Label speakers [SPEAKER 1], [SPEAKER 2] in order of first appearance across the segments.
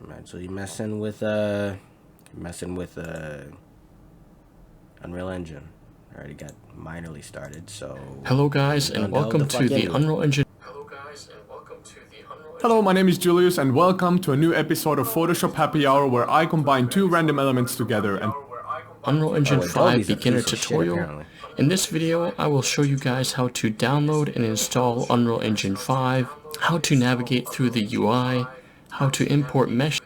[SPEAKER 1] I'm actually messing with Unreal Engine. I already got minorly started, so
[SPEAKER 2] Hello guys and welcome to the Unreal Engine.
[SPEAKER 3] Hello, my name is Julius and welcome to a new episode of Photoshop Happy Hour where I combine two random elements together and
[SPEAKER 2] Unreal Engine 5
[SPEAKER 1] Adobe's a
[SPEAKER 2] beginner
[SPEAKER 1] piece of shit,
[SPEAKER 2] tutorial.
[SPEAKER 1] apparently.
[SPEAKER 2] In this video, I will show you guys how to download and install Unreal Engine 5, how to navigate through the UI, how to import mesh.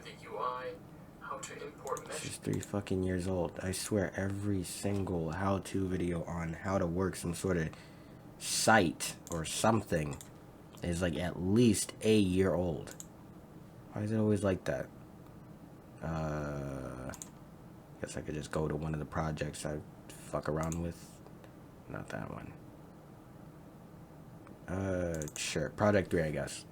[SPEAKER 1] This is 3 fucking years old. I swear every single how-to video on how to work some sort of site or something is like at least a year old. Why is it always like that? Guess I could just go to one of the projects I fuck around with. Not that one. Sure. Project 3, I guess.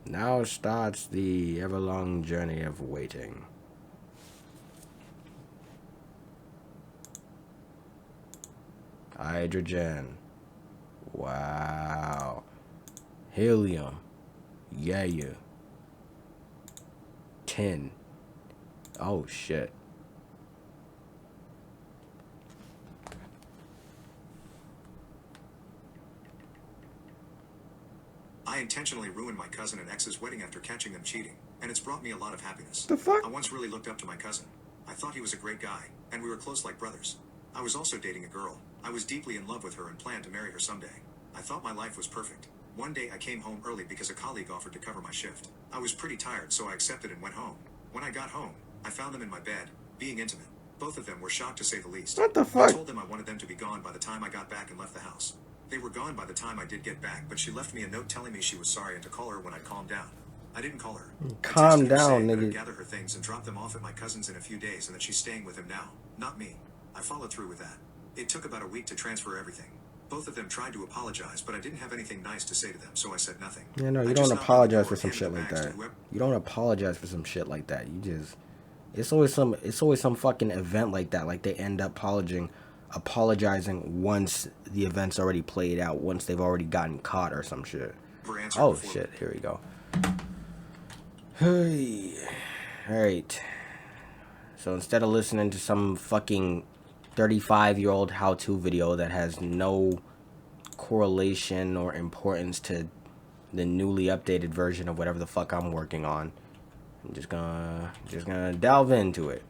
[SPEAKER 1] Now starts the ever-long journey of waiting. Hydrogen. Wow. Helium. Yeah. Tin. Oh, shit.
[SPEAKER 4] I intentionally ruined my cousin and ex's wedding after catching them cheating, and it's brought me a lot of happiness.
[SPEAKER 1] The fuck?
[SPEAKER 4] I once really looked up to my cousin. I thought he was a great guy, and we were close like brothers. I was also dating a girl. I was deeply in love with her and planned to marry her someday. I thought my life was perfect. One day I came home early because a colleague offered to cover my shift. I was pretty tired, so I accepted and went home. When I got home, I found them in my bed, being intimate. Both of them were shocked to say the least.
[SPEAKER 1] What the
[SPEAKER 4] I
[SPEAKER 1] fuck?
[SPEAKER 4] told them I wanted them to be gone by the time I got back and left the house. They were gone by the time I did get back, but she left me a note telling me she was sorry and to call her when I'd calmed down. I didn't call her.
[SPEAKER 1] Calm
[SPEAKER 4] I texted her
[SPEAKER 1] down,
[SPEAKER 4] saying that I'd
[SPEAKER 1] nigga.
[SPEAKER 4] gather her things and drop them off at my cousin's in a few days and that she's staying with him now, not me. I followed through with that. It took about a week to transfer everything. Both of them tried to apologize, but I didn't have anything nice to say to them, so I said nothing.
[SPEAKER 1] Yeah, no, you
[SPEAKER 4] I
[SPEAKER 1] don't
[SPEAKER 4] just knocked on the
[SPEAKER 1] apologize
[SPEAKER 4] door
[SPEAKER 1] for some
[SPEAKER 4] and
[SPEAKER 1] shit
[SPEAKER 4] handed
[SPEAKER 1] like
[SPEAKER 4] the bags
[SPEAKER 1] that.
[SPEAKER 4] to whoever-
[SPEAKER 1] You don't apologize for some shit like that. You just, it's always some fucking event like that. Like they end up apologizing once the event's already played out, once they've already gotten caught or some shit.
[SPEAKER 4] answered
[SPEAKER 1] Oh
[SPEAKER 4] before-
[SPEAKER 1] shit, here we go. Hey, all right. So instead of listening to some fucking 35-year-old how-to video that has no correlation or importance to the newly updated version of whatever the fuck I'm working on, I'm just gonna delve into it.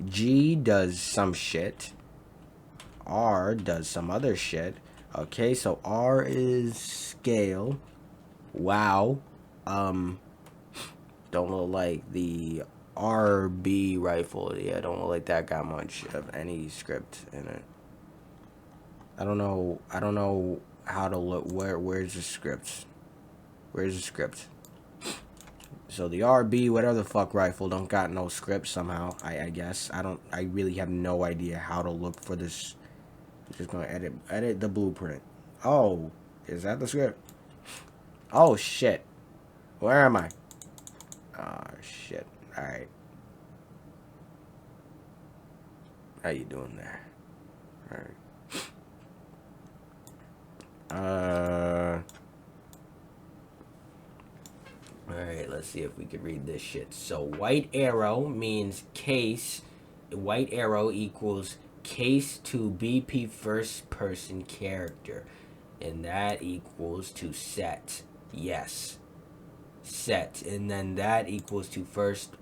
[SPEAKER 1] G does some shit. R does some other shit. Okay, so R is scale. Wow. Don't look like the RB rifle. Yeah, don't look like that got much of any script in it. I don't know how to look. Where's the script? Where's the script? So the RB, whatever the fuck rifle, don't got no script somehow. I guess I really have no idea how to look for this. I'm just gonna edit the blueprint. Oh, is that the script? Oh shit. Where am I? Oh shit. All right. How you doing there? All right. Alright, let's see if we can read this shit. So white arrow means case. White arrow equals case to BP first person character. And that equals to set. Yes. Set. And then that equals to first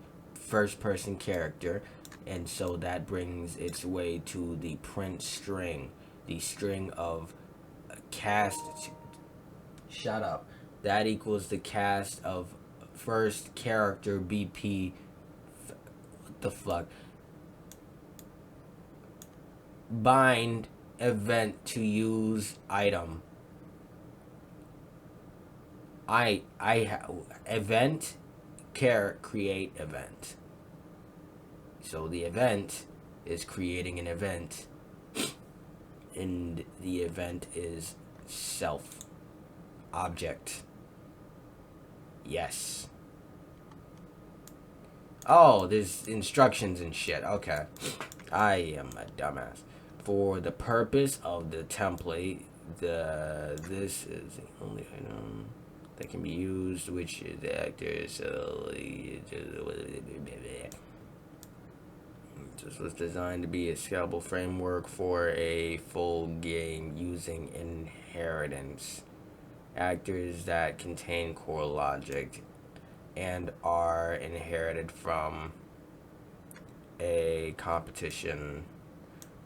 [SPEAKER 1] person character. And so that brings its way to the print string. The string of cast. Shut up. That equals the cast of first character BP. What the fuck? Bind event to use item. Event create event. So the event is creating an event, and the event is self object. Yes. Oh, there's instructions and shit. Okay. I am a dumbass. For the purpose of the template, this is the only item that can be used, which is the actor. So this was designed to be a scalable framework for a full game using inheritance. Actors that contain core logic and are inherited from a competition.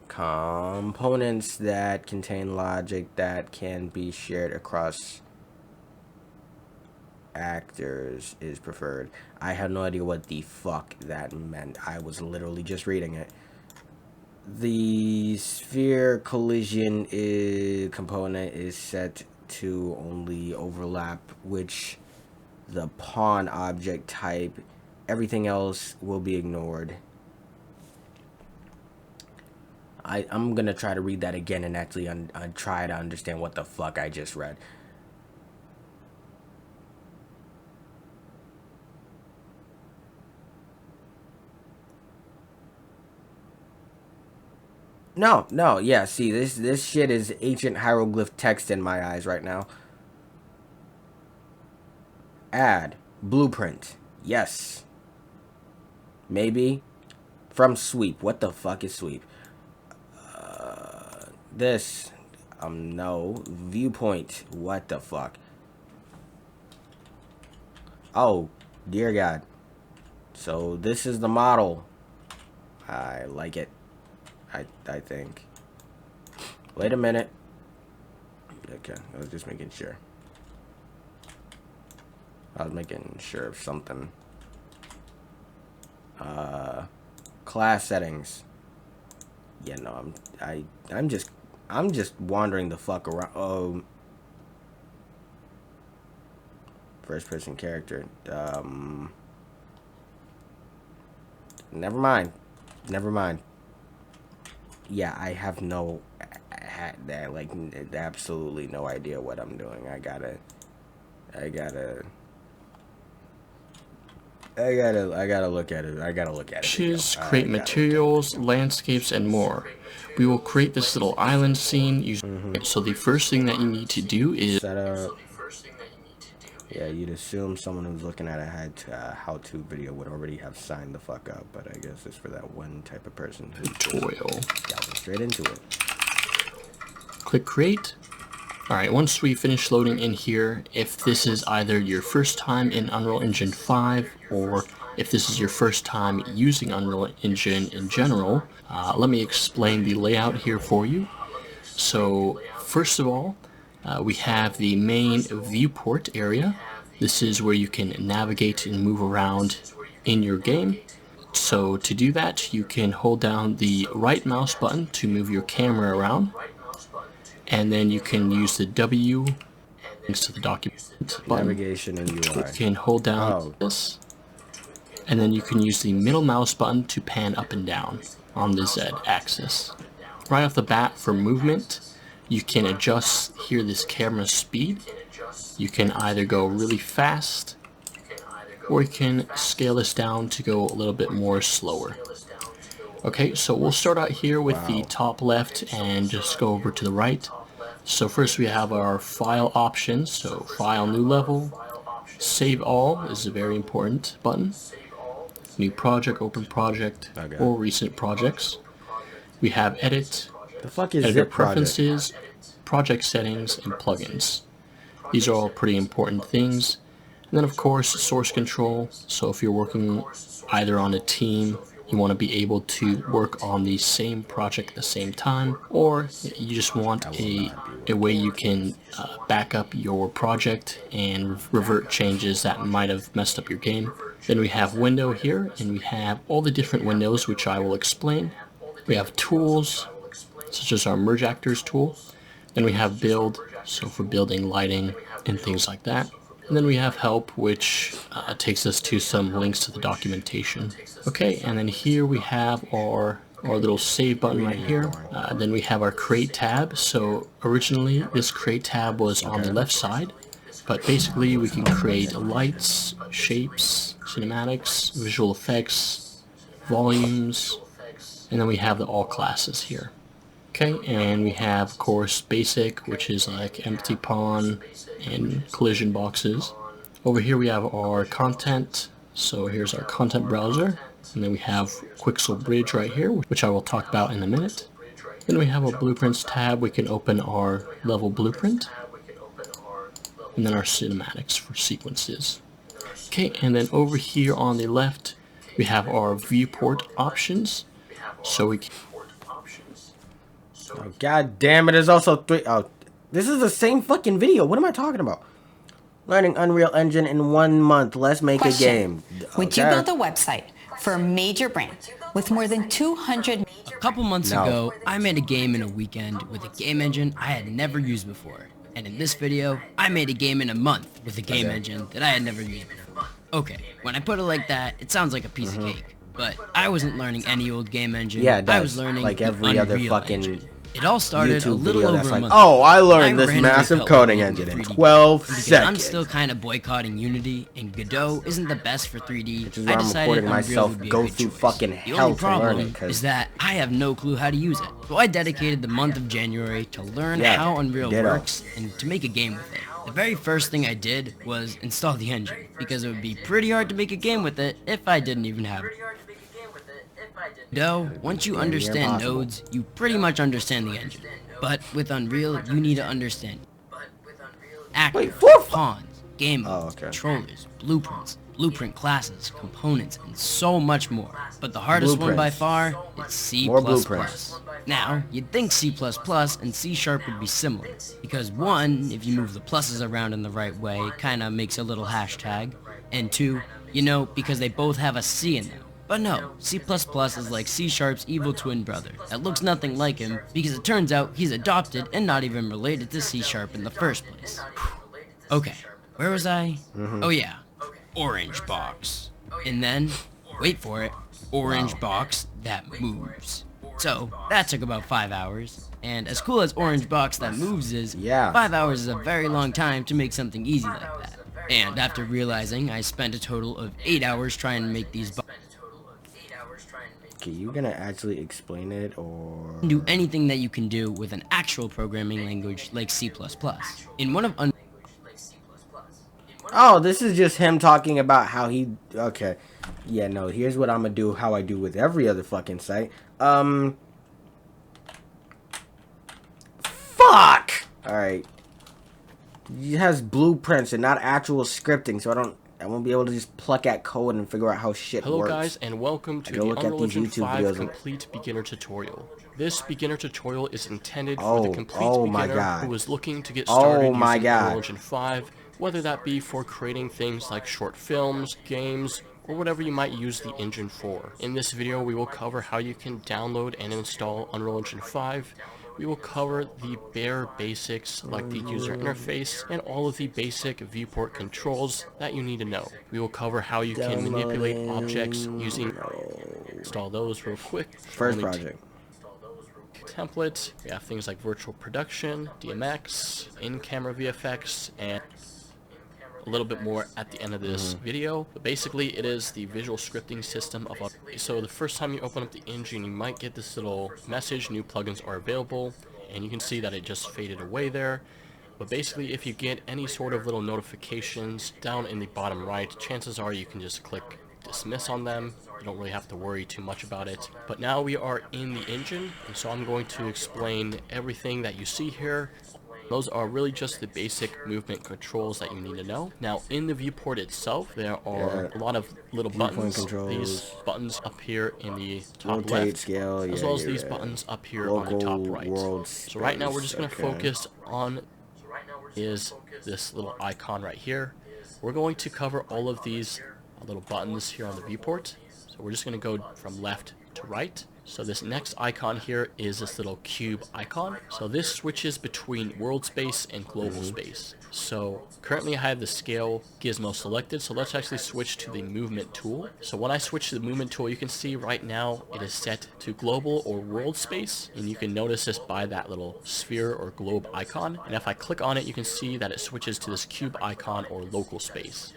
[SPEAKER 1] Components that contain logic that can be shared across actors is preferred. I have no idea what the fuck that meant. I was literally just reading it. The sphere collision component is set to only overlap which the pawn object type. Everything else will be ignored. I'm gonna try to read that again and actually try to understand what the fuck I just read. No, yeah, see, this shit is ancient hieroglyph text in my eyes right now. Add. Blueprint. Yes. Maybe. From sweep. What the fuck is sweep? This. No. Viewpoint. What the fuck? Oh, dear God. So this is the model. I like it. I think. Wait a minute. Okay, I was just making sure. I was making sure of something. Class settings. Yeah, no, I'm just wandering the fuck around. Oh, first person character. Never mind. Yeah, I have absolutely no idea what I'm doing. I gotta look at it. I gotta look at it.
[SPEAKER 2] Create materials, landscapes, and more. We will create this little island scene. So the first thing that you need to do is
[SPEAKER 1] set up. Yeah, you'd assume someone who's looking at a how-to video would already have signed the fuck up, but I guess it's for that one type of person who's
[SPEAKER 2] tutorial.
[SPEAKER 1] Diving straight into it.
[SPEAKER 2] Click create. Alright, once we finish loading in here, if this is either your first time in Unreal Engine 5 or if this is your first time using Unreal Engine in general, let me explain the layout here for you. So first of all, we have the main viewport area. This is where you can navigate and move around in your game. So to do that, you can hold down the right mouse button to move your camera around. And then you can use the W next to the document button.
[SPEAKER 1] Navigation and UI.
[SPEAKER 2] You can hold down this. And then you can use the middle mouse button to pan up and down on the Z axis. Right off the bat for movement, you can adjust here this camera speed. You can either go really fast or you can scale this down to go a little bit more slower. Okay, so we'll start out here with the top left and just go over to the right. So first we have our file options. So file, new level, save all is a very important button. New project, open project, or recent projects. We have edit,
[SPEAKER 1] the fuck is
[SPEAKER 2] editor preferences, project settings, and plugins. These are all pretty important things. And then of course source control. So if you're working either on a team, you want to be able to work on the same project at the same time, or you just want a way you can back up your project and revert changes that might have messed up your game. Then we have window here, and we have all the different windows, which I will explain. We have tools, such as our merge actors tool. Then we have build, so for building lighting and things like that. And then we have help, which takes us to some links to the documentation. Okay, and then here we have our little save button right here. Then we have our create tab. So originally this create tab was on the left side, But basically we can create lights, shapes, cinematics, visual effects, volumes, and then we have the all classes here. Okay, and we have, of course, basic, which is like empty pawn and collision boxes. Over here we have our content. So here's our content browser, and then we have Quixel Bridge right here, which I will talk about in a minute. Then we have our blueprints tab. We can open our level blueprint, and then our cinematics for sequences. Okay, and then over here on the left, we have our viewport options. So we can...
[SPEAKER 1] Oh, God damn it, there's also three. Oh, this is the same fucking video. What am I talking about? Learning Unreal Engine in 1 month. Let's make a game.
[SPEAKER 5] Would you build a website for a major brand with more than 200...
[SPEAKER 6] A couple months ago, I made a game in a weekend with a game engine I had never used before. And in this video, I made a game in a month with a game engine that I had never used before. Okay, when I put it like that, it sounds like a piece of cake. But I wasn't learning any old game engine.
[SPEAKER 1] Yeah, it does.
[SPEAKER 6] I was learning
[SPEAKER 1] like every
[SPEAKER 6] the
[SPEAKER 1] other
[SPEAKER 6] Unreal
[SPEAKER 1] fucking
[SPEAKER 6] engine. It all started
[SPEAKER 1] YouTube
[SPEAKER 6] a little
[SPEAKER 1] video
[SPEAKER 6] over
[SPEAKER 1] that's
[SPEAKER 6] a
[SPEAKER 1] like,
[SPEAKER 6] month
[SPEAKER 1] oh, I learned
[SPEAKER 6] I
[SPEAKER 1] this
[SPEAKER 6] randomly
[SPEAKER 1] massive
[SPEAKER 6] felt
[SPEAKER 1] coding
[SPEAKER 6] like
[SPEAKER 1] engine in
[SPEAKER 6] 3D
[SPEAKER 1] 12
[SPEAKER 6] because
[SPEAKER 1] seconds.
[SPEAKER 6] I'm still kind of boycotting Unity, and Godot isn't the best for 3D.
[SPEAKER 1] Which is why I'm
[SPEAKER 6] decided
[SPEAKER 1] recording
[SPEAKER 6] Unreal
[SPEAKER 1] myself
[SPEAKER 6] would be a
[SPEAKER 1] go
[SPEAKER 6] good
[SPEAKER 1] through
[SPEAKER 6] choice.
[SPEAKER 1] fucking
[SPEAKER 6] The
[SPEAKER 1] hell
[SPEAKER 6] only
[SPEAKER 1] to learn
[SPEAKER 6] problem
[SPEAKER 1] it, 'cause...
[SPEAKER 6] is that I have no clue how to use it. So I dedicated the month of January to learn how Unreal works and to make a game with it. The very first thing I did was install the engine, because it would be pretty hard to make a game with it if I didn't even have it. Though, once you understand nodes, you pretty much understand the engine. But with Unreal, you need to understand actors, pawns, game modes, controllers, blueprints, blueprint classes, components, and so much more. But the hardest one by far is C++. Now, you'd think C++ and C# would be similar, because one, if you move the pluses around in the right way, kinda makes a little hashtag, and two, you know, because they both have a C in them. But no, C++ is like C#'s evil twin brother that looks nothing like him, because it turns out he's adopted and not even related to C# in the first place. Okay, where was I? Oh yeah, orange box. And then, wait for it, orange box that moves. So, that took about 5 hours, and as cool as orange box that moves is, 5 hours is a very long time to make something easy like that. And after realizing I spent a total of 8 hours trying to make these boxes,
[SPEAKER 1] okay, you gonna actually explain it, or
[SPEAKER 6] do anything that you can do with an actual programming language like C++. In one of
[SPEAKER 1] oh, this is just him talking about how he... Okay. Yeah, no, here's what I'm gonna do, how I do with every other fucking site. Fuck! Alright. It has blueprints and not actual scripting, so I won't be able to just pluck at code and figure out how shit
[SPEAKER 2] Hello
[SPEAKER 1] works.
[SPEAKER 2] guys, and welcome to the Unreal Engine 5 Complete Beginner Tutorial. This beginner tutorial is intended for the complete beginner who is looking to get started using Unreal Engine 5, whether that be for creating things like short films, games, or whatever you might use the engine for. In this video, we will cover how you can download and install Unreal Engine 5. We will cover the bare basics like the user interface and all of the basic viewport controls that you need to know. We will cover how you can manipulate objects using... Install those real quick.
[SPEAKER 1] First project.
[SPEAKER 2] Templates. We have things like virtual production, DMX, in-camera VFX, and a little bit more at the end of this video. But basically, it is the visual scripting system of a... So the first time you open up the engine, you might get this little message, new plugins are available, and you can see that it just faded away there. But basically, if you get any sort of little notifications down in the bottom right, chances are you can just click dismiss on them. You don't really have to worry too much about it. But now we are in the engine, and so I'm going to explain everything that you see here. Those are really just the basic movement controls that you need to know. Now, in the viewport itself, there are a lot of little buttons. These buttons up here in the top left,
[SPEAKER 1] scale,
[SPEAKER 2] as well as these buttons up here on the top right. So right now, we're just going to focus on is this little icon right here. We're going to cover all of these little buttons here on the viewport. So we're just going to go from left to right. So this next icon here is this little cube icon. So this switches between world space and global space. So currently I have the scale gizmo selected, so let's actually switch to the movement tool. So when I switch to the movement tool, you can see right now it is set to global or world space, and you can notice this by that little sphere or globe icon. And if I click on it, you can see that it switches to this cube icon or local space.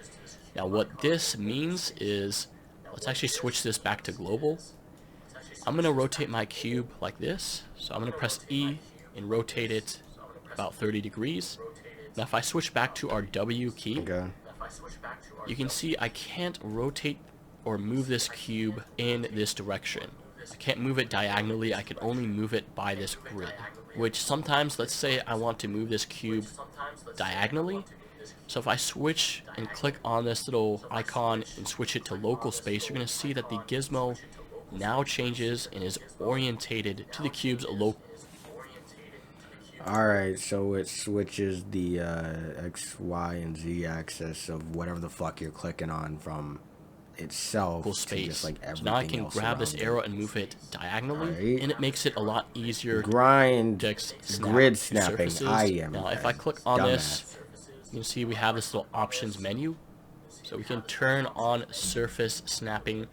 [SPEAKER 2] Now what this means is, let's actually switch this back to global. I'm going to rotate my cube like this. So I'm going to press E and rotate it about 30 degrees. Now if I switch back to our W key, you can see I can't rotate or move this cube in this direction. I can't move it diagonally, I can only move it by this grid. Which sometimes, let's say I want to move this cube diagonally. So if I switch and click on this little icon and switch it to local space, you're going to see that the gizmo now changes and is orientated to the cube's local.
[SPEAKER 1] Alright, so it switches the X, Y, and Z axis of whatever the fuck you're clicking on from itself
[SPEAKER 2] space.
[SPEAKER 1] to just like everything
[SPEAKER 2] so now I can
[SPEAKER 1] else
[SPEAKER 2] grab this
[SPEAKER 1] around
[SPEAKER 2] arrow and move it diagonally,
[SPEAKER 1] Right.
[SPEAKER 2] and it makes it a lot easier
[SPEAKER 1] Grind,
[SPEAKER 2] to snap
[SPEAKER 1] grid
[SPEAKER 2] to
[SPEAKER 1] snapping,
[SPEAKER 2] surfaces.
[SPEAKER 1] I am
[SPEAKER 2] Now if
[SPEAKER 1] a
[SPEAKER 2] I click on
[SPEAKER 1] dumbass.
[SPEAKER 2] this, you can see we have this little options menu. So we can turn on surface snapping.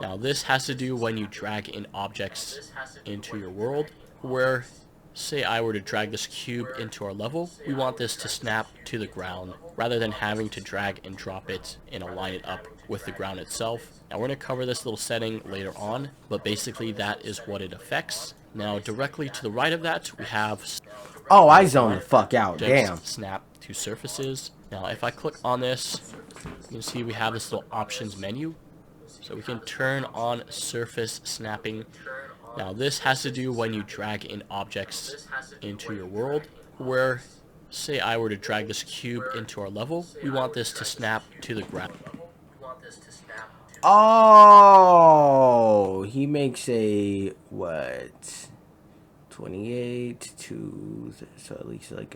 [SPEAKER 2] Now this has to do when you drag in objects into your world, where say I were to drag this cube into our level, we want this to snap to the ground rather than having to drag and drop it and align it up with the ground itself. Now we're going to cover this little setting later on, but basically that is what it affects. Now directly to the right of that we have
[SPEAKER 1] Oh, I zoned the fuck out,
[SPEAKER 2] objects
[SPEAKER 1] damn.
[SPEAKER 2] snap to surfaces. Now if I click on this, you can see we have this little options menu. So we can turn on surface snapping. Now this has to do when you drag in objects into your world, where say I were to drag this cube into our level, we want this to snap to the ground.
[SPEAKER 1] Oh, he makes a what? 28 to, so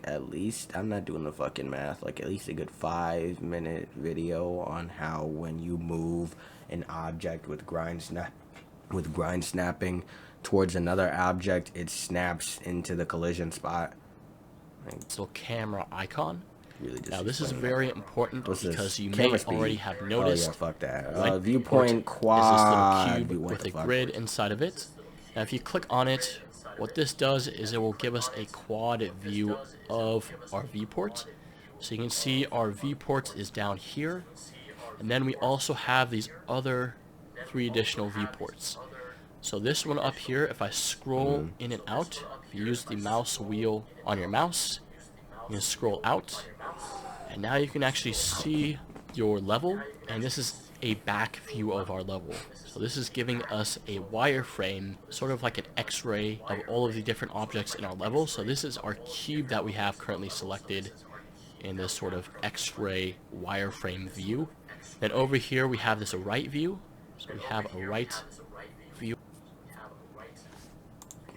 [SPEAKER 1] at least I'm not doing the fucking math, like at least a good 5-minute video on how when you move an object with grind snapping towards another object, it snaps into the collision spot.
[SPEAKER 2] This little camera icon.
[SPEAKER 1] Really just
[SPEAKER 2] now this is very important because you may
[SPEAKER 1] Camera speed.
[SPEAKER 2] already have noticed.
[SPEAKER 1] Oh yeah, fuck that.
[SPEAKER 2] Right
[SPEAKER 1] Viewpoint quad.
[SPEAKER 2] is this little cube
[SPEAKER 1] What
[SPEAKER 2] with
[SPEAKER 1] the
[SPEAKER 2] a
[SPEAKER 1] fuck?
[SPEAKER 2] grid inside of it. Now if you click on it, what this does is it will give us a quad view of our viewport. So you can see our viewport is down here, and then we also have these other 3 additional viewports. So this one up here, if I scroll in and out, if you use the mouse wheel on your mouse, you can scroll out, and now you can actually see your level, and this is a back view of our level. So this is giving us a wireframe, sort of like an x-ray of all of the different objects in our level. So this is our cube that we have currently selected in this sort of x-ray wireframe view. Then over here we have this right view. So we have a right view.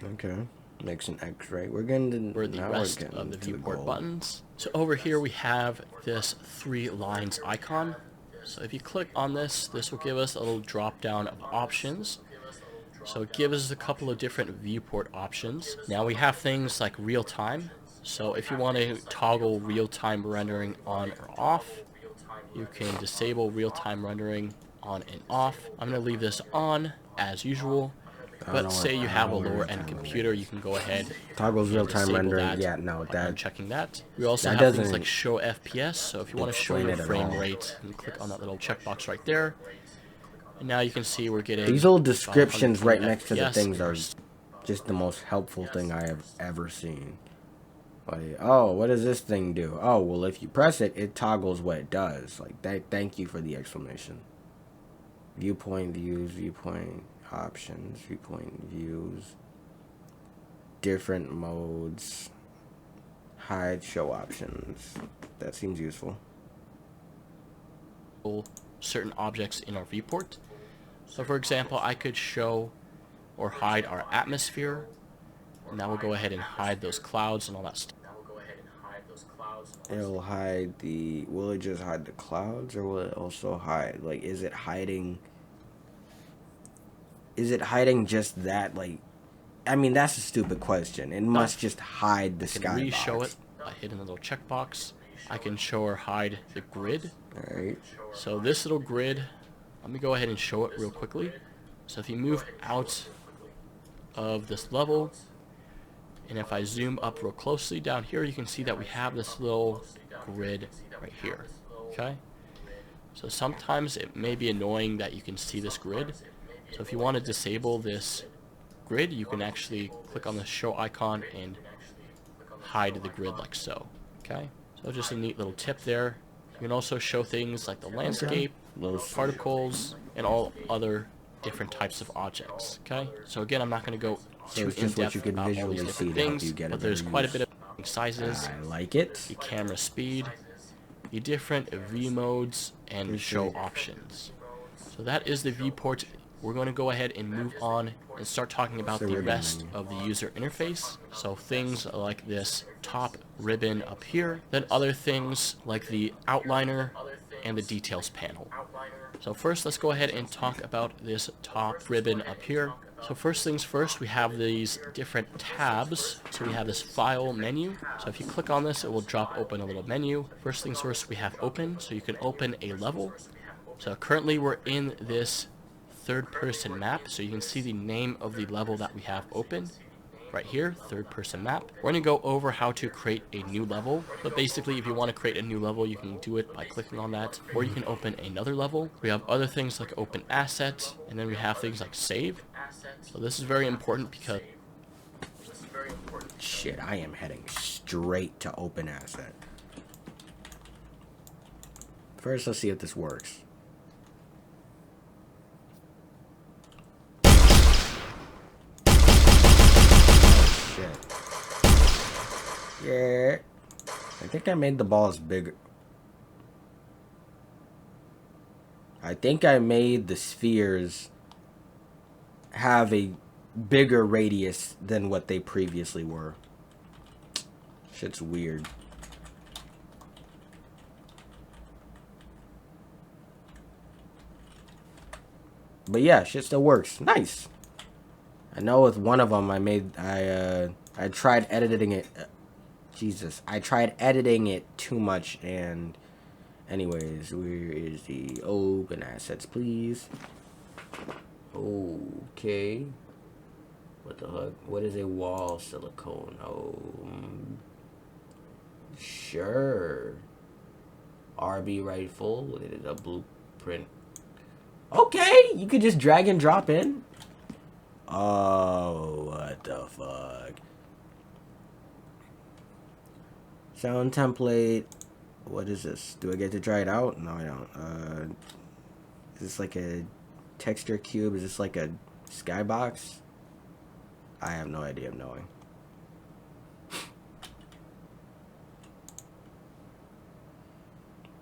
[SPEAKER 1] Okay, makes an X-ray. We're getting to
[SPEAKER 2] For the rest of the viewport buttons. So over here we have this 3 lines icon. So if you click on this, this will give us a little drop down of options. So it gives us a couple of different viewport options. Now we have things like real time. So if you want to toggle real time rendering on or off, you can disable real time rendering on and off. I'm going to leave this on as usual. But say you have a lower end computer, you can go ahead.
[SPEAKER 1] Toggles
[SPEAKER 2] and
[SPEAKER 1] real-time
[SPEAKER 2] disable
[SPEAKER 1] rendering.
[SPEAKER 2] that
[SPEAKER 1] Yeah, no,
[SPEAKER 2] by
[SPEAKER 1] that
[SPEAKER 2] unchecking that. We also
[SPEAKER 1] that
[SPEAKER 2] have things
[SPEAKER 1] doesn't
[SPEAKER 2] like show FPS. So if you want to show
[SPEAKER 1] explain
[SPEAKER 2] your
[SPEAKER 1] it at
[SPEAKER 2] frame
[SPEAKER 1] all.
[SPEAKER 2] rate, you click on that little checkbox right there. And now you can see we're getting
[SPEAKER 1] these little descriptions right next to the
[SPEAKER 2] FPS.
[SPEAKER 1] things are just the most helpful thing I have ever seen. Like, oh, what does this thing do? Oh, well, if you press it, it toggles what it does. Like that. Thank you for the explanation. Viewpoint views, viewpoint options, viewpoint views, different modes, hide show options. That seems useful.
[SPEAKER 2] Certain objects in our viewport. So for example, I could show or hide our atmosphere, and that will go ahead and hide those clouds and all that stuff.
[SPEAKER 1] It'll hide the, will it just hide the clouds, or will it also hide, like, is it hiding is it hiding just that? Like, I mean, that's a stupid question. It must just hide the
[SPEAKER 2] I can
[SPEAKER 1] skybox.
[SPEAKER 2] re-show it by hitting the little checkbox. I can show or hide the grid.
[SPEAKER 1] Alright.
[SPEAKER 2] So this little grid, let me go ahead and show it real quickly. So if you move out of this level, and if I zoom up real closely down here, you can see that we have this little grid right here. Okay? So sometimes it may be annoying that you can see this grid. So if you want to disable this grid, you can actually click on the show icon and hide the grid like so. Okay? So just a neat little tip there. You can also show things like the landscape, particles, and all other different types of objects. Okay? So again, I'm not going to go too in-depth about all these different things, but there's quite a bit of sizes.
[SPEAKER 1] I like it.
[SPEAKER 2] The camera speed, the different view modes, and show options. So that is the viewport. We're going to go ahead and move on and start talking about the rest of the user interface. So things like this top ribbon up here, then other things like the outliner and the details panel. So first, let's go ahead and talk about this top ribbon up here. So first things first, we have these different tabs. So we have this file menu. So if you click on this, it will drop open a little menu. First things first, we have open. So you can open a level. So currently we're in this third-person map. So you can see the name of the level that we have open right here, third-person map. We're going to go over how to create a new level. But basically, if you want to create a new level, you can do it by clicking on that, or you can open another level. We have other things like open asset, and then we have things like save. So this is very important because
[SPEAKER 1] shit, I am heading straight to open asset. First, let's see if this works. Shit. Yeah. I think I made the balls bigger. I think I made the spheres have a bigger radius than what they previously were. Shit's weird. But yeah, shit still works. Nice. I know with one of them I tried editing it. Jesus, I tried editing it too much, and anyways, where is the open assets, please? Okay. What the heck? What is a wall silicone? Oh, sure. RB rifle. It is a blueprint. Okay, you could just drag and drop in. Oh, what the fuck? Sound template. What is this? Do I get to try it out? No, I don't. Is this like a texture cube? Is this like a skybox? I have no idea of knowing.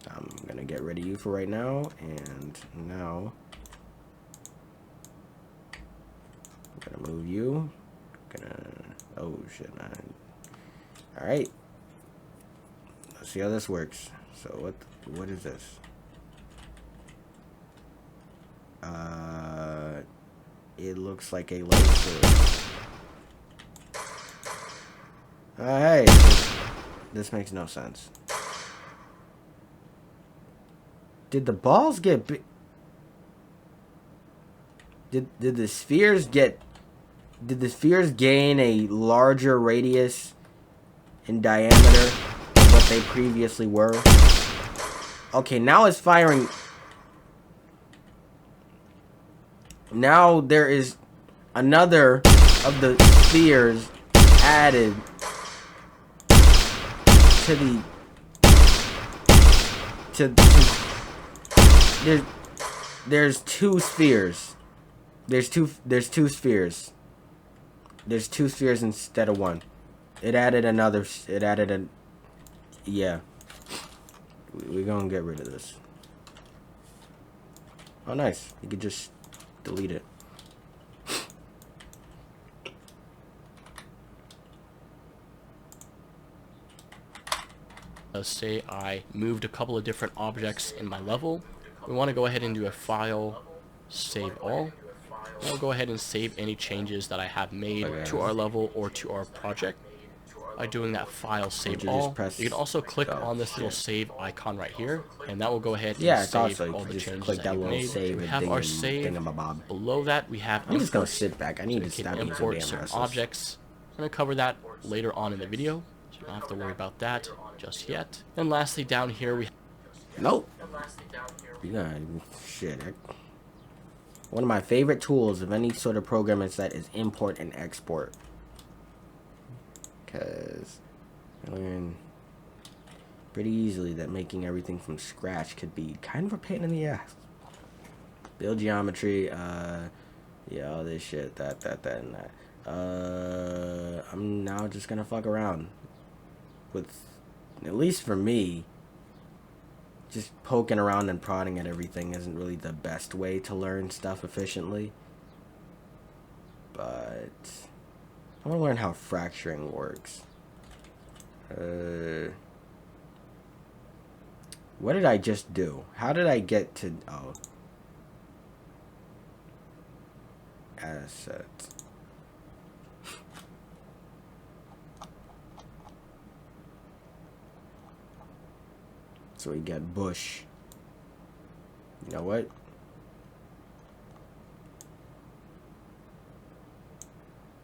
[SPEAKER 1] I'm gonna get rid of you for right now, and now I'm gonna move you. Oh shit, man. All right. Let's see how this works. So what is this? It looks like a light switch. Hey, this makes no sense. Did the balls get big? Did the spheres get? Did the spheres gain a larger radius in diameter than what they previously were? Okay, now it's firing. Now there is another of the spheres added to there's two spheres. There's two spheres. There's two spheres instead of one. It added another. It added a. Yeah. We're gonna get rid of this. Oh, nice. You could just delete it.
[SPEAKER 2] Say I moved a couple of different objects in my level. We want to go ahead and do a file, save all. I'll go ahead and save any changes that I have made to our level or to our project by doing that file save all. You can also click on this little save icon right here, and that will go ahead and save all the changes that you've made. We have our save. Below that, we have
[SPEAKER 1] I'm just gonna
[SPEAKER 2] imports.
[SPEAKER 1] sit back. I need to stop being so
[SPEAKER 2] import
[SPEAKER 1] damn
[SPEAKER 2] certain
[SPEAKER 1] restless.
[SPEAKER 2] objects. I'm going to cover that later on in the video, so you don't have to worry about that just yet. And lastly, down here we
[SPEAKER 1] nope. Yeah, shit. One of my favorite tools of any sort of programming set is import and export. Because I learned pretty easily that making everything from scratch could be kind of a pain in the ass. Build geometry, yeah, all this shit, that, and that. I'm now just gonna fuck around with, at least for me, just poking around and prodding at everything isn't really the best way to learn stuff efficiently. But I want to learn how fracturing works. What did I just do? How did I get to... Oh. Assets. So we got bush. You know what?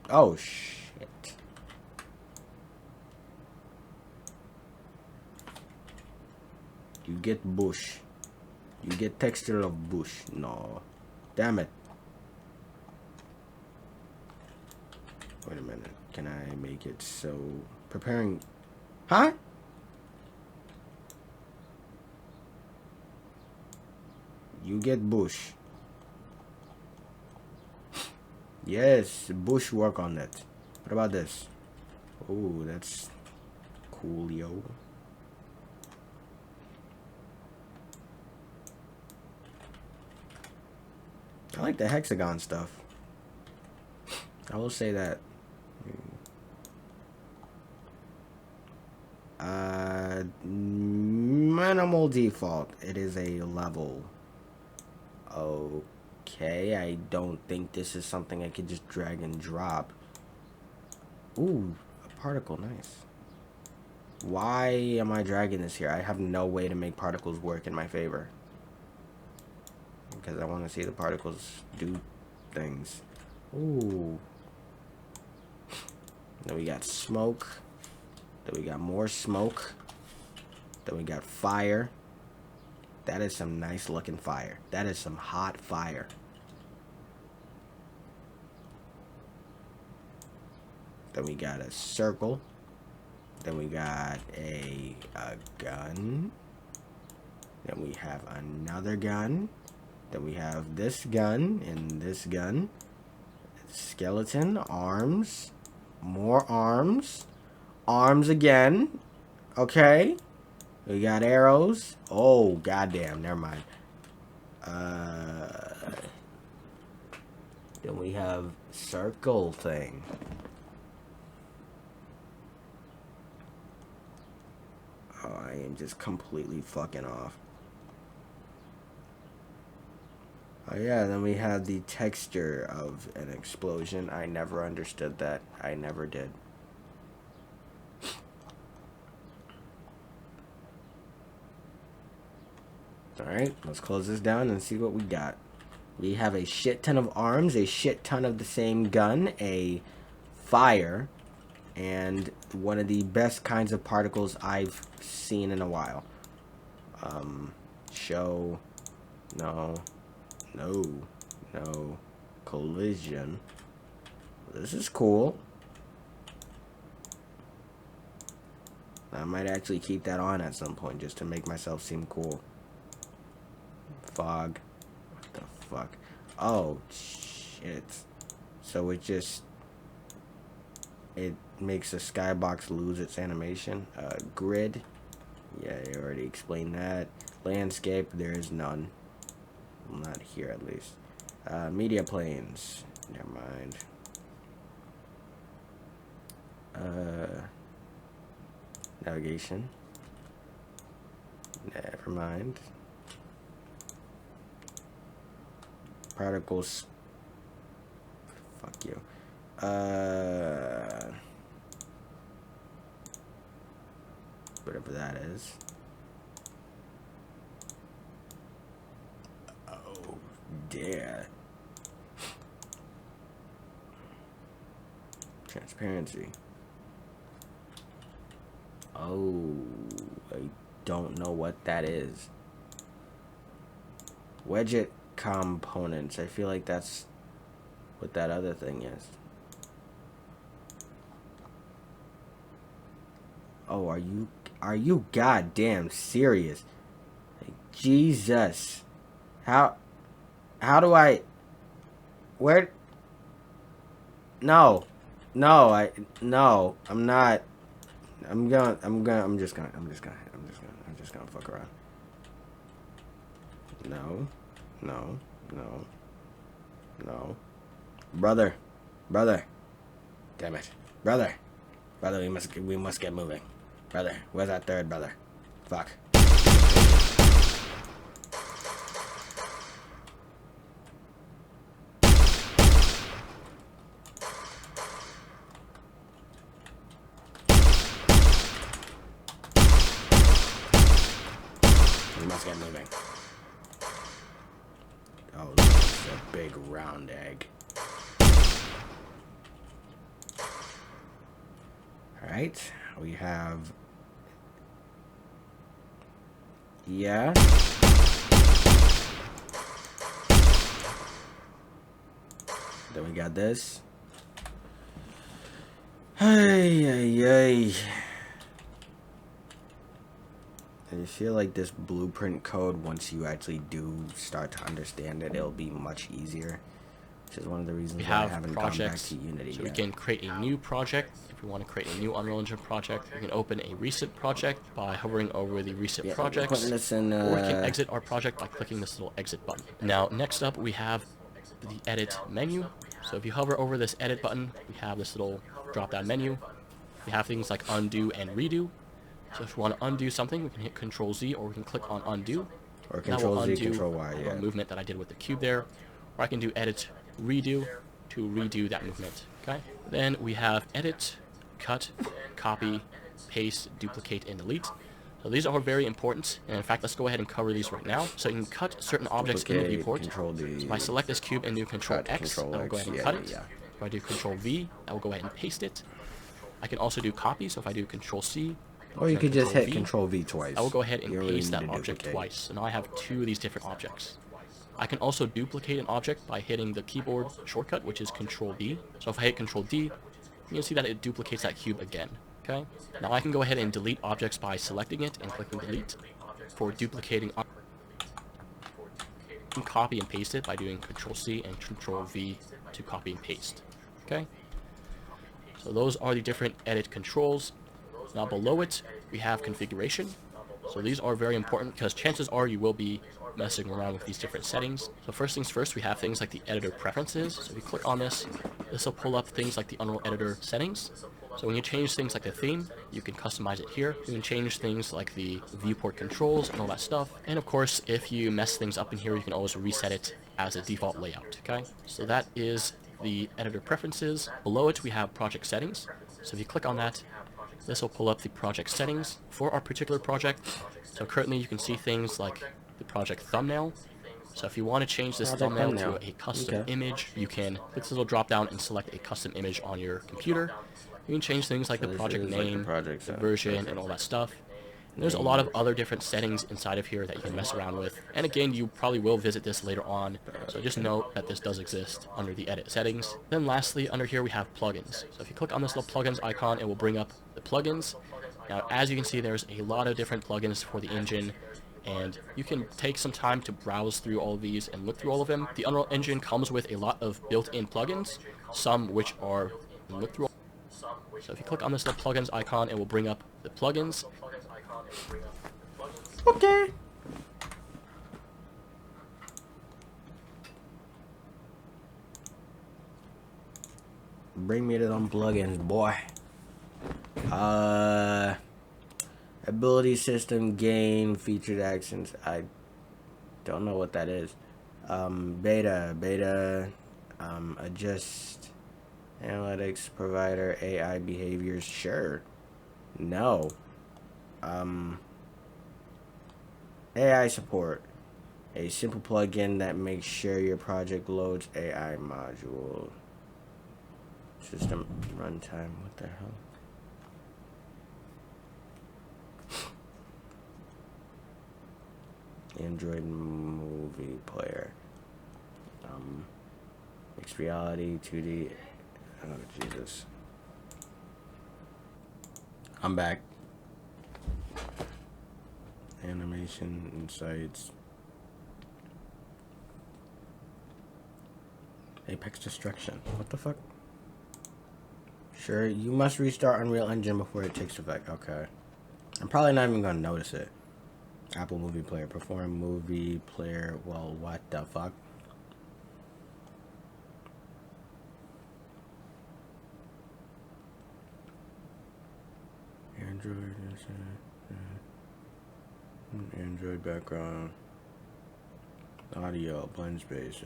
[SPEAKER 1] Oh, shit. You get bush. You get texture of bush. No. Damn it. Wait a minute. Can I make it so... Preparing... Huh? You get bush. Yes, bush work on it. What about this? Oh, that's cool, yo. I like the hexagon stuff. I will say that. Minimal default. It is a level. Okay, I don't think this is something I could just drag and drop. Ooh, a particle, nice. Why am I dragging this here? I have no way to make particles work in my favor. Because I want to see the particles do things. Ooh. Then we got smoke. Then we got more smoke. Then we got fire. That is some nice looking fire. That is some hot fire. Then we got a circle. Then we got a gun. Then we have another gun. Then we have this gun and this gun. Skeleton, arms, more arms, arms again. Okay. We got arrows. Oh, goddamn. Never mind. Then we have circle thing. Oh, I am just completely fucking off. Oh, yeah. Then we have the texture of an explosion. I never understood that. I never did. Alright, let's close this down and see what we got. We have a shit ton of arms, a shit ton of the same gun, a fire, and one of the best kinds of particles I've seen in a while. Show, no, collision. This is cool. I might actually keep that on at some point just to make myself seem cool. Fog. What the fuck? Oh, shit. So it makes the skybox lose its animation. Grid. Yeah, I already explained that. Landscape, there is none. Not here, at least. Media planes. Never mind. Navigation. Never mind. Particles you. Whatever that is. Oh, dear. Transparency. Oh, I don't know what that is. Widget components. I feel like that's what that other thing is. Oh, are you goddamn serious? Like, Jesus. How do I, where, no, I'm not, I'm just gonna fuck around. No. Brother. Damn it. Brother, we must get moving. Brother, where's that third brother? Fuck. We must get moving. Oh, that's a big round egg. Alright, we have... Yeah. Then we got this. Hey. I feel like this blueprint code, once you actually do start to understand it, it'll be much easier. Which is one of the reasons why I haven't gone back to Unity yet.
[SPEAKER 2] So we can create a new project. If we want to create a new Unreal Engine project, we can open a recent project by hovering over the recent projects. Or we can exit our project by clicking this little exit button. Now, next up, we have the edit menu. So if you hover over this edit button, we have this little drop-down menu. We have things like undo and redo. So if we want to undo something, we can hit Control Z, or we can click on undo.
[SPEAKER 1] Or Control Z, Control Y, yeah.
[SPEAKER 2] A movement that I did with the cube there. Or I can do edit redo to redo that movement. Okay. Then we have edit, cut, copy, paste, duplicate, and delete. So these are very important, and in fact, let's go ahead and cover these right now. So you can cut certain objects in the viewport. So if I select this cube and do Control X, I will go ahead and cut it. If I do Control V, I will go ahead and paste it. I can also do copy, so if I do Control C,
[SPEAKER 1] or you could just hit Control V twice.
[SPEAKER 2] I will go ahead and paste that object twice. So now I have two of these different objects. I can also duplicate an object by hitting the keyboard shortcut, which is Control D. So if I hit Control D, you can see that it duplicates that cube again. Okay. Now I can go ahead and delete objects by selecting it and clicking delete. For duplicating, copy and paste it by doing Control C and Control V to copy and paste. Okay. So those are the different edit controls. Now below it, we have configuration. So these are very important because chances are you will be messing around with these different settings. So first things first, we have things like the editor preferences. So if you click on this, this will pull up things like the Unreal Editor settings. So when you change things like the theme, you can customize it here. You can change things like the viewport controls and all that stuff. And of course, if you mess things up in here, you can always reset it as a default layout, okay? So that is the editor preferences. Below it, we have project settings. So if you click on that, this will pull up the project settings for our particular project. So currently you can see things like the project thumbnail. So if you want to change this thumbnail to a custom image, you can click this little drop down and select a custom image on your computer. You can change things like the project name, the version, and all that stuff. And there's a lot of other different settings inside of here that you can mess around with. And again, you probably will visit this later on, so just note that this does exist under the edit settings. Then lastly, under here we have plugins. So if you click on this little plugins icon, it will bring up the plugins. Now, as you can see, there's a lot of different plugins for the engine, and you can take some time to browse through all of these and look through all of them. The Unreal Engine comes with a lot of built-in plugins, some which are look through. So if you click on this little plugins icon, it will bring up the plugins.
[SPEAKER 1] Okay. Bring me to them plugins, boy. Ability system gain featured actions. I don't know what that is. Beta, adjust Analytics provider, AI behaviors, sure. No. AI support. A simple plugin that makes sure your project loads AI module. System runtime, what the hell? Android movie player. Mixed reality, 2D. Oh, Jesus. I'm back. Animation insights. Apex destruction. What the fuck? Sure, you must restart Unreal Engine before it takes effect. Okay. I'm probably not even gonna notice it. Apple Movie Player. Perform movie player. Well, what the fuck? Android background. Audio. Blend space.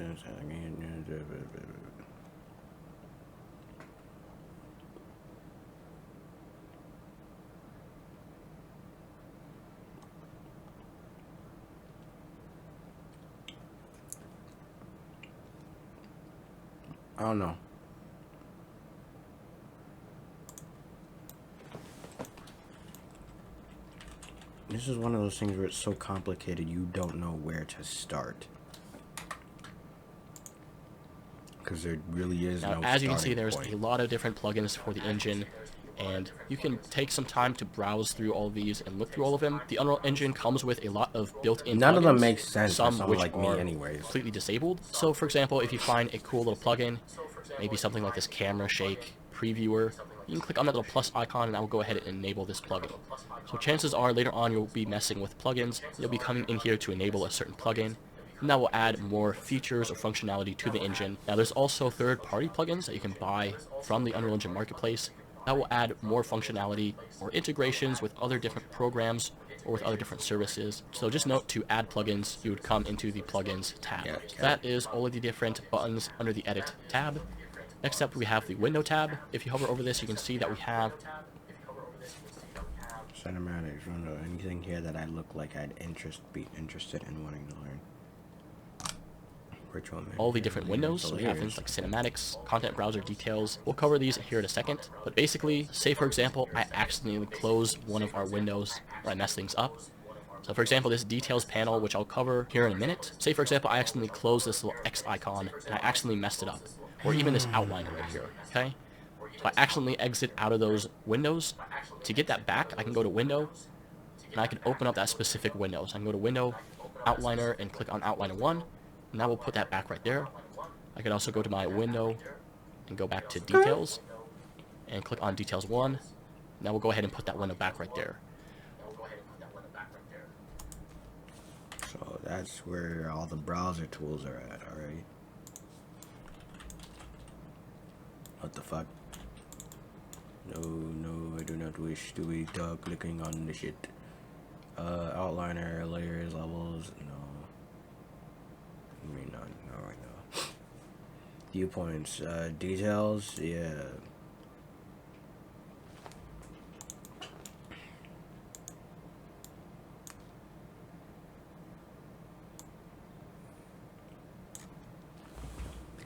[SPEAKER 1] I don't know. This is one of those things where it's so complicated you don't know where to start. Because there really is no
[SPEAKER 2] as you can see,
[SPEAKER 1] starting
[SPEAKER 2] there's
[SPEAKER 1] point.
[SPEAKER 2] a lot of different plugins for the engine, and you can take some time to browse through all of these and look through all of them. The Unreal Engine comes with a lot of built-in plugins.
[SPEAKER 1] None of them make sense for
[SPEAKER 2] some
[SPEAKER 1] someone
[SPEAKER 2] which
[SPEAKER 1] like me
[SPEAKER 2] are
[SPEAKER 1] anyways.
[SPEAKER 2] completely disabled. So, for example, if you find a cool little plugin, maybe something like this camera shake previewer, you can click on that little plus icon and that will go ahead and enable this plugin. So chances are later on you'll be messing with plugins. You'll be coming in here to enable a certain plugin, and that will add more features or functionality to the engine. Now there's also third-party plugins that you can buy from the Unreal Engine Marketplace that will add more functionality or integrations with other different programs or with other different services. So just note, to add plugins, you would come into the plugins tab.
[SPEAKER 1] Yeah,
[SPEAKER 2] So that is all of the different buttons under the edit tab. Next up we have the window tab. If you hover over this, you can see that we have
[SPEAKER 1] Cinematics, window, anything here that I look like I'd be interested in wanting to learn. Virtual
[SPEAKER 2] all the different windows. So we have things like cinematics, content browser details. We'll cover these here in a second. But basically, say for example, I accidentally close one of our windows, or I mess things up. So for example, this details panel, which I'll cover here in a minute. Say for example, I accidentally close this little X icon, and I accidentally messed it up. Or even this outline right here, okay? So I accidentally exit out of those windows. To get that back, I can go to Window, and I can open up that specific window. So I can go to Window, Outliner, and click on Outliner 1, and that will put that back right there. I can also go to my window and go back to Details, and click on Details 1, and that will go ahead and put that window back right there.
[SPEAKER 1] So that's where all the browser tools are at, alright? What the fuck? No, I do not wish to be clicking on the shit. Outliner, layers, levels, no. I mean, not right now. Viewpoints, details, yeah.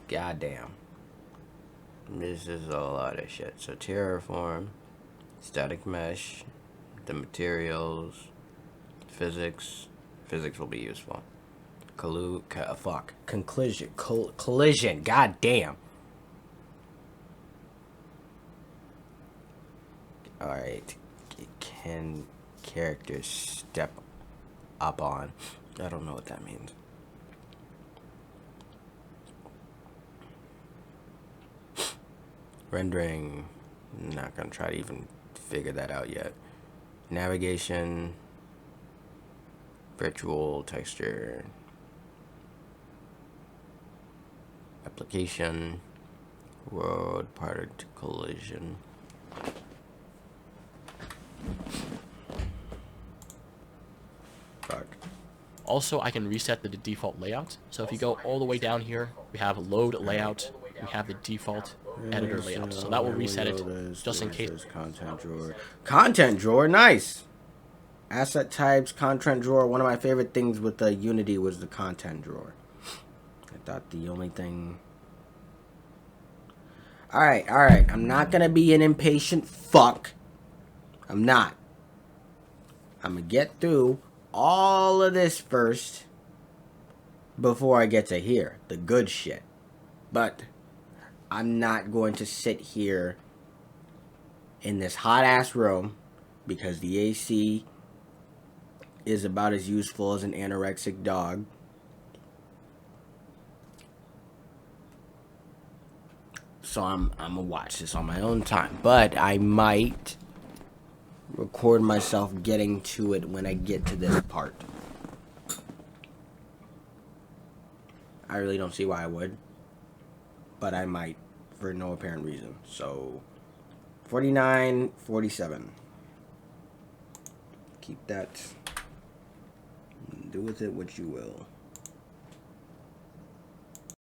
[SPEAKER 1] Goddamn. This is a lot of shit. So terraform, static mesh, the materials, physics. Physics will be useful. Collision. God damn. Alright. Can characters step up on? I don't know what that means. Rendering, not gonna try to even figure that out yet. Navigation, virtual texture, application, world part collision. Fuck.
[SPEAKER 2] Also, I can reset the default layout. So if you go all the way down here, we have load layout, we have the default editor layout. So that will reset it just in case.
[SPEAKER 1] Content drawer. Content drawer, nice. Asset types, content drawer. One of my favorite things with the Unity was the content drawer. I thought the only thing... Alright. I'm not going to be an impatient fuck. I'm not. I'm going to get through all of this first before I get to here. The good shit. But I'm not going to sit here in this hot-ass room because the AC is about as useful as an anorexic dog. So I'm gonna watch this on my own time, but I might record myself getting to it when I get to this part. I really don't see why I would, but I might for no apparent reason. So 49, 47. Keep that. Do with it what you will.